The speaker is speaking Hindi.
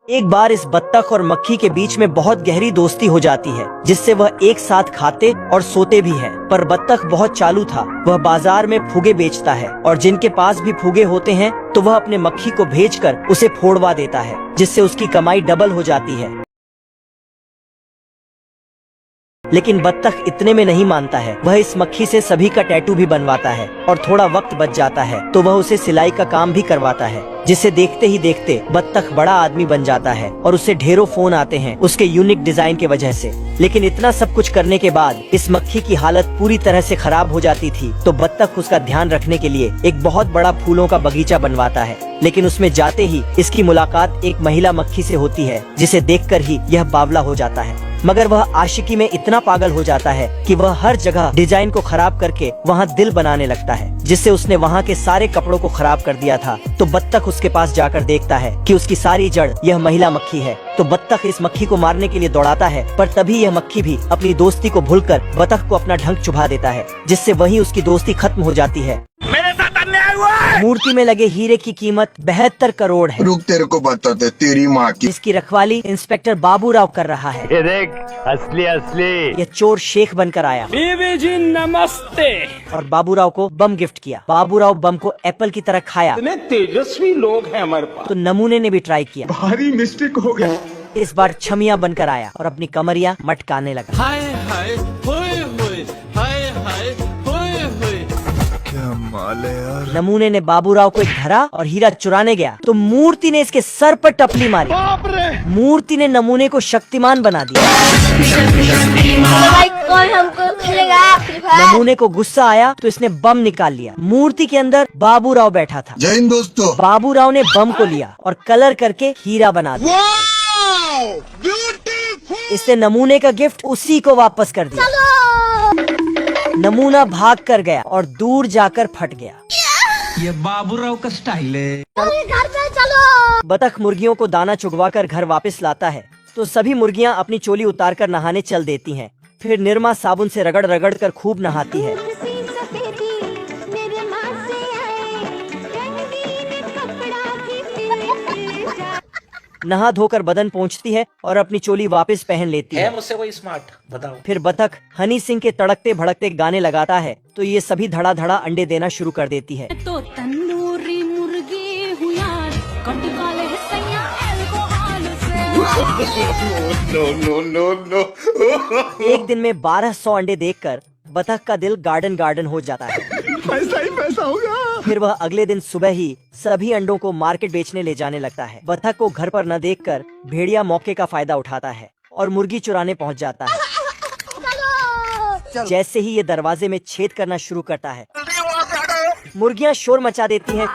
एक बार इस बत्तख और मक्खी के बीच में बहुत गहरी दोस्ती हो जाती है, जिससे वह एक साथ खाते और सोते भी हैं। पर बत्तख बहुत चालू था। वह बाजार में फुगे बेचता है और जिनके पास भी फुगे होते हैं तो वह अपने मक्खी को भेजकर उसे फोड़वा देता है, जिससे उसकी कमाई डबल हो जाती है। लेकिन बत्तख इतने में नहीं मानता है। वह इस मक्खी से सभी का टैटू भी बनवाता है और थोड़ा वक्त बच जाता है तो वह उसे सिलाई का काम भी करवाता है, जिसे देखते ही देखते बत्तख बड़ा आदमी बन जाता है और उसे ढेरों फोन आते हैं उसके यूनिक डिजाइन के वजह से। लेकिन इतना सब कुछ करने के बाद इस मक्खी की हालत पूरी तरह से खराब हो जाती थी तो बत्तख उसका ध्यान रखने के लिए एक बहुत बड़ा फूलों का बगीचा बनवाता है। लेकिन उसमें जाते ही इसकी मुलाकात एक महिला मक्खी से होती है, जिसे देखकर ही यह बावला हो जाता है। मगर वह आशिकी में इतना पागल हो जाता है कि वह हर जगह डिजाइन को खराब करके वहाँ दिल बनाने लगता है, जिससे उसने वहाँ के सारे कपड़ों को खराब कर दिया था। तो बत्तख उसके पास जाकर देखता है कि उसकी सारी जड़ यह महिला मक्खी है। तो बत्तख इस मक्खी को मारने के लिए दौड़ाता है, पर तभी यह मक्खी भी अपनी दोस्ती को भूलकर बत्तख को अपना ढंग चुभा देता है, जिससे वहीं उसकी दोस्ती खत्म हो जाती है। मेरे साथ अन्याय हुआ है। मूर्ति में लगे हीरे की कीमत 72 करोड़ है। रुक, तेरे को बताते तेरी माँ की। जिसकी रखवाली इंस्पेक्टर बाबू राव कर रहा है। ये देख, असली असली। यह चोर शेख बनकर आया बीवी जी नमस्ते। और बाबू राव को बम गिफ्ट किया। बाबू राव बम को एप्पल की तरह खाया। इतने तेजस्वी लोग हैं हमारे पास। तो नमूने ने भी ट्राई किया। भारी मिस्टेक हो गया। इस बार छमिया बनकर आया और अपनी कमरिया मटकाने लगा। हाय हाय होए होए, हाय हाय होए होए। क्या माल है यार। नमूने ने बाबू राव को एक धरा और हीरा चुराने गया तो मूर्ति ने इसके सर पर टपली मारी। बाप रे। मूर्ति ने नमूने को शक्तिमान बना दिया। भाई कौन हमको खेलेगा? नमूने को गुस्सा आया तो इसने बम निकाल लिया। मूर्ति के अंदर बाबू राव बैठा था। जय हिंद दोस्तों। बाबू राव ने बम को लिया और कलर करके हीरा बना दिया। इसने नमूने का गिफ्ट उसी को वापस कर दिया। नमूना भाग कर गया और दूर जाकर फट गया। ये बाबूराव का स्टाइल है। घर पे चलो। बतख मुर्गियों को दाना चुगवाकर घर वापस लाता है तो सभी मुर्गियां अपनी चोली उतारकर नहाने चल देती हैं। फिर निरमा साबुन से रगड़ रगड़ कर खूब नहाती है। नहा धोकर बदन पोंछती है और अपनी चोली वापस पहन लेती है। मुझसे कोई स्मार्ट बताओ। फिर बतख हनी सिंह के तड़कते भड़कते गाने लगाता है तो ये सभी धड़ा धड़ा अंडे देना शुरू कर देती है। तो तंदूरी मुर्गी हूँ यार, कटका ले सैया अल्कोहल से। नो। एक दिन में 1200 अंडे देखकर बतख का दिल गार्डन गार्डन हो जाता है। पैसा ही पैसा होगा। फिर वह अगले दिन सुबह ही सभी अंडों को मार्केट बेचने ले जाने लगता है। बतख को घर पर न देखकर भेड़िया मौके का फायदा उठाता है और मुर्गी चुराने पहुंच जाता है। जैसे ही ये दरवाजे में छेद करना शुरू करता है, मुर्गियां शोर मचा देती हैं